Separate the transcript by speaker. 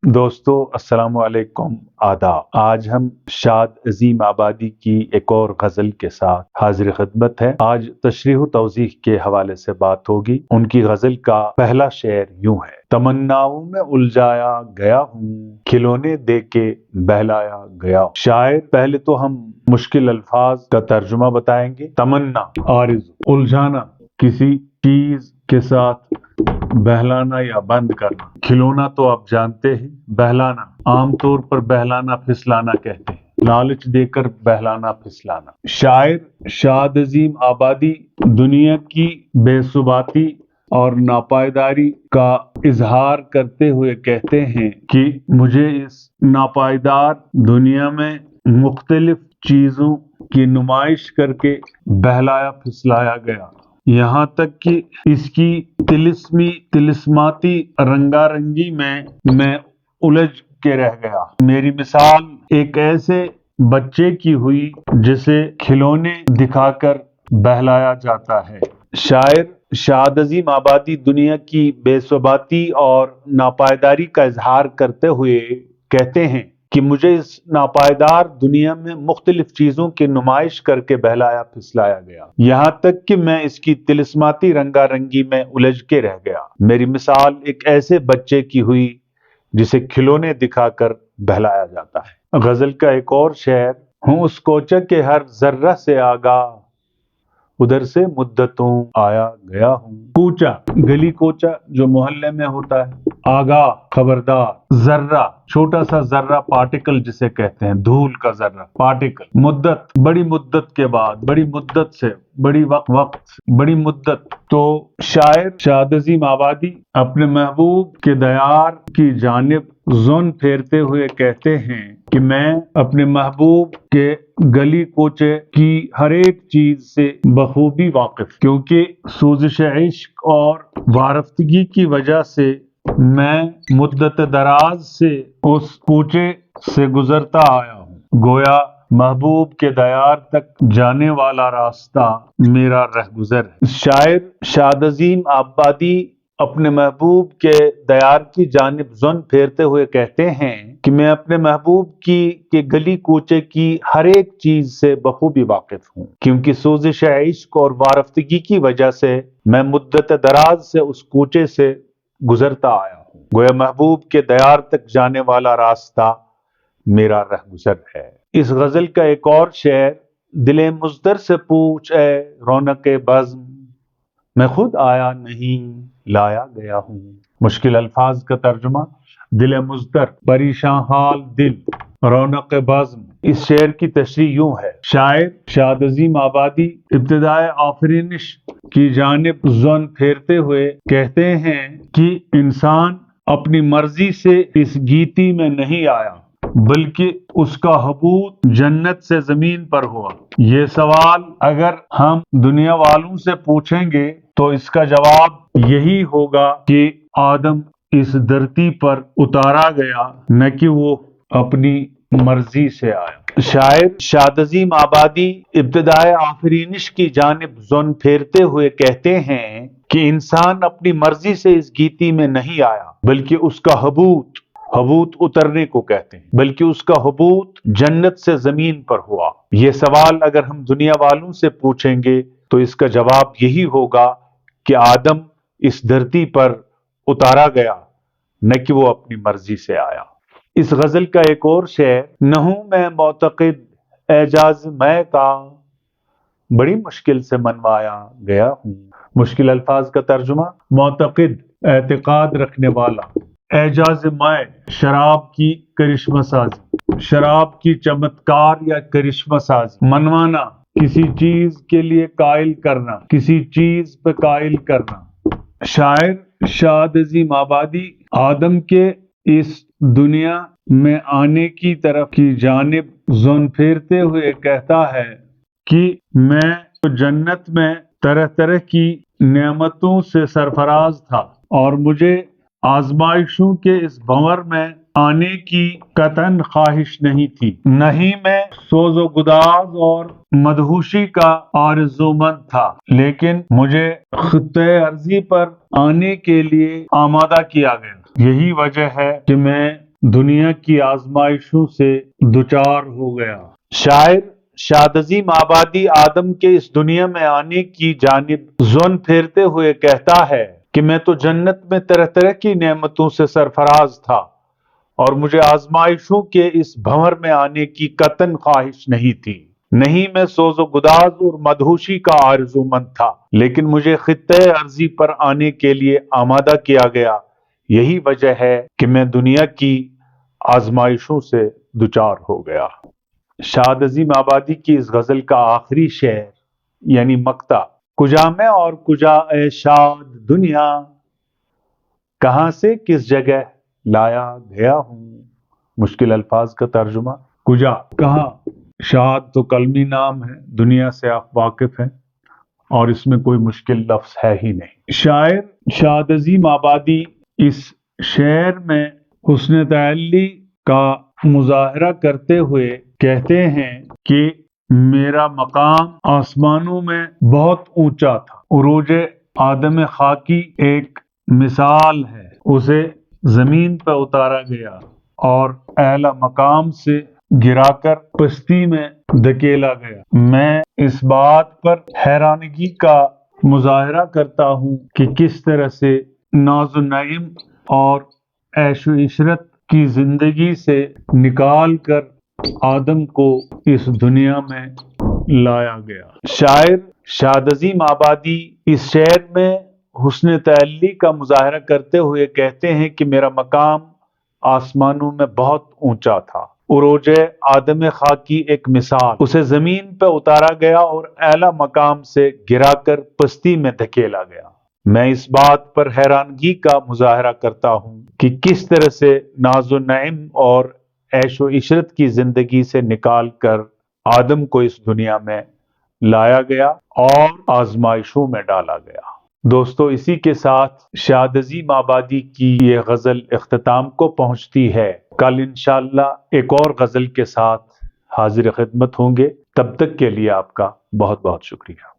Speaker 1: دوستو السلام علیکم، آداب۔ آج ہم شاد عظیم آبادی کی ایک اور غزل کے ساتھ حاضر خدمت ہیں۔ آج تشریح و توضیح کے حوالے سے بات ہوگی۔ ان کی غزل کا پہلا شعر یوں ہے: تمناؤں میں الجھایا گیا ہوں، کھلونے دے کے بہلایا گیا ہوں۔ شاعر پہلے تو ہم مشکل الفاظ کا ترجمہ بتائیں گے۔ تمنا، آرزو، الجھانا، کسی چیز کے ساتھ بہلانا یا بند کرنا۔ کھلونا تو آپ جانتے ہیں، بہلانا عام طور پر بہلانا پھسلانا کہتے ہیں، لالچ دے کر بہلانا پھسلانا۔ شاعر شاد عظیم آبادی دنیا کی بے ثباتی اور ناپائیداری کا اظہار کرتے ہوئے کہتے ہیں کہ مجھے اس ناپائیدار دنیا میں مختلف چیزوں کی نمائش کر کے بہلایا پھسلایا گیا، یہاں تک کہ اس کی طلسماتی رنگا رنگی میں الجھ کے رہ گیا۔ میری مثال ایک ایسے بچے کی ہوئی جسے کھلونے دکھا کر بہلایا جاتا ہے۔ شاعر شاد عظیم آبادی دنیا کی بے ثباتی اور ناپائیداری کا اظہار کرتے ہوئے کہتے ہیں کہ مجھے اس ناپائیدار دنیا میں مختلف چیزوں کی نمائش کر کے بہلایا پھسلایا گیا، یہاں تک کہ میں اس کی طلسماتی رنگا رنگی میں الجھ کے رہ گیا۔ میری مثال ایک ایسے بچے کی ہوئی جسے کھلونے دکھا کر بہلایا جاتا ہے۔ غزل کا ایک اور شعر: ہوں اس کوچہ کے ہر ذرہ سے آگاہ، ادھر سے مدتوں آیا گیا ہوں۔ کوچہ، گلی کوچہ جو محلے میں ہوتا ہے، آگاہ خبردار، ذرہ چھوٹا سا ذرہ، پارٹیکل جسے کہتے ہیں، دھول کا ذرہ، پارٹیکل، مدت بڑی مدت کے بعد، بڑی مدت سے، بڑی وقت، بڑی مدت۔ تو شاعر شاد عظیم آبادی اپنے محبوب کے دیار کی جانب زون پھیرتے ہوئے کہتے ہیں کہ میں اپنے محبوب کے گلی کوچے کی ہر ایک چیز سے بخوبی واقف، کیونکہ سوزش عشق اور وارفتگی کی وجہ سے میں مدت دراز سے اس کوچے سے گزرتا آیا ہوں۔ گویا محبوب کے دیار تک جانے والا راستہ میرا رہگزر ہے۔ شاعر شاد عظیم آبادی اپنے محبوب کے دیار کی جانب زون پھیرتے ہوئے کہتے ہیں کہ میں اپنے محبوب کے گلی کوچے کی ہر ایک چیز سے بخوبی واقف ہوں، کیونکہ سوزش عشق اور وارفتگی کی وجہ سے میں مدت دراز سے اس کوچے سے گزرتا آیا ہوں۔ گویا محبوب کے دیار تک جانے والا راستہ میرا رہگزر ہے۔ اس غزل کا ایک اور شعر: دل مزدر سے پوچھ اے رونق بزم، میں خود آیا نہیں لایا گیا ہوں۔ مشکل الفاظ کا ترجمہ: دل مزدر، پریشان حال دل، رونق بزم۔ اس شعر کی تشریح یوں ہے: شاعر شاد عظیم آبادی ابتدائے آفرینش کی جانب زون پھیرتے ہوئے کہتے ہیں کہ انسان اپنی مرضی سے اس گیتی میں نہیں آیا، بلکہ اس کا حبوط جنت سے زمین پر ہوا۔ یہ سوال اگر ہم دنیا والوں سے پوچھیں گے تو اس کا جواب یہی ہوگا کہ آدم اس دھرتی پر اتارا گیا، نہ کہ وہ اپنی مرضی سے آیا۔ شاعر شاد عظیم آبادی ابتدائے آفرینش کی جانب زون پھیرتے ہوئے کہتے ہیں کہ انسان اپنی مرضی سے اس گیتی میں نہیں آیا، بلکہ اس کا حبوط اترنے کو کہتے ہیں، بلکہ اس کا حبوط جنت سے زمین پر ہوا۔ یہ سوال اگر ہم دنیا والوں سے پوچھیں گے تو اس کا جواب یہی ہوگا کہ آدم اس دھرتی پر اتارا گیا، نہ کہ وہ اپنی مرضی سے آیا۔ اس غزل کا ایک اور شعر: نہ ہوں میں معتقد اعجاز میں کا، بڑی مشکل سے منوایا گیا ہوں۔ مشکل الفاظ کا ترجمہ: معتقد اعتقاد رکھنے والا، اعجاز میں شراب کی کرشمہ سازی، شراب کی چمتکار یا کرشمہ سازی، منوانا کسی چیز کے لیے قائل کرنا، کسی چیز پہ قائل کرنا۔ شاعر شاد عظیم آبادی آدم کے اس دنیا میں آنے کی طرف کی جانب زون پھیرتے ہوئے کہتا ہے کہ میں تو جنت میں طرح طرح کی نعمتوں سے سرفراز تھا، اور مجھے آزمائشوں کے اس بھنور میں آنے کی قطعاً خواہش نہیں تھی، نہ ہی میں سوز و گداز اور مدہوشی کا آرزومند تھا، لیکن مجھے خطۂ ارضی پر آنے کے لیے آمادہ کیا گیا۔ یہی وجہ ہے کہ میں دنیا کی آزمائشوں سے دوچار ہو گیا۔ شاعر شاد عظیم آبادی آدم کے اس دنیا میں آنے کی جانب زون پھیرتے ہوئے کہتا ہے کہ میں تو جنت میں طرح طرح کی نعمتوں سے سرفراز تھا اور مجھے آزمائشوں کے اس بھنور میں آنے کی قطعاً خواہش نہیں تھی۔ نہیں، میں سوز و گداز اور مدہوشی کا آرزومند تھا، لیکن مجھے خطۂ ارضی پر آنے کے لیے آمادہ کیا گیا۔ یہی وجہ ہے کہ میں دنیا کی آزمائشوں سے دوچار ہو گیا۔ شاد عظیم آبادی کی اس غزل کا آخری شعر یعنی مقطع، کجا میں اور کجا اے شاد دنیا، کہاں سے کس جگہ لایا گیا ہوں۔ مشکل الفاظ کا ترجمہ، کجا کہاں، شاد تو کلمی نام ہے، دنیا سے آپ واقف ہیں اور اس میں کوئی مشکل لفظ ہے ہی نہیں۔ شاعر شاد عظیم آبادی اس شعر میں حسن تعلی کا مظاہرہ کرتے ہوئے کہتے ہیں کہ میرا مقام آسمانوں میں بہت اونچا تھا۔ عروج آدم خاکی ایک مثال ہے، اسے زمین پر اتارا گیا اور اعلی مقام سے گرا کر پستی میں دھکیلا گیا۔ میں اس بات پر حیرانگی کا مظاہرہ کرتا ہوں کہ کس طرح سے ناز و نعیم اور عیش و عشرت کی زندگی سے نکال کر آدم کو اس دنیا میں لایا گیا۔ شاعر شاد عظیم آبادی اس شعر میں حسن تعلی کا مظاہرہ کرتے ہوئے کہتے ہیں کہ میرا مقام آسمانوں میں بہت اونچا تھا۔ عروج آدم خاکی ایک مثال، اسے زمین پہ اتارا گیا اور اعلی مقام سے گرا کر پستی میں دھکیلا گیا۔ میں اس بات پر حیرانگی کا مظاہرہ کرتا ہوں کہ کس طرح سے ناز و نعیم اور عیش و عشرت کی زندگی سے نکال کر آدم کو اس دنیا میں لایا گیا اور آزمائشوں میں ڈالا گیا۔ دوستو، اسی کے ساتھ شاد عظیم آبادی کی یہ غزل اختتام کو پہنچتی ہے۔ کل انشاءاللہ ایک اور غزل کے ساتھ حاضر خدمت ہوں گے۔ تب تک کے لیے آپ کا بہت بہت شکریہ۔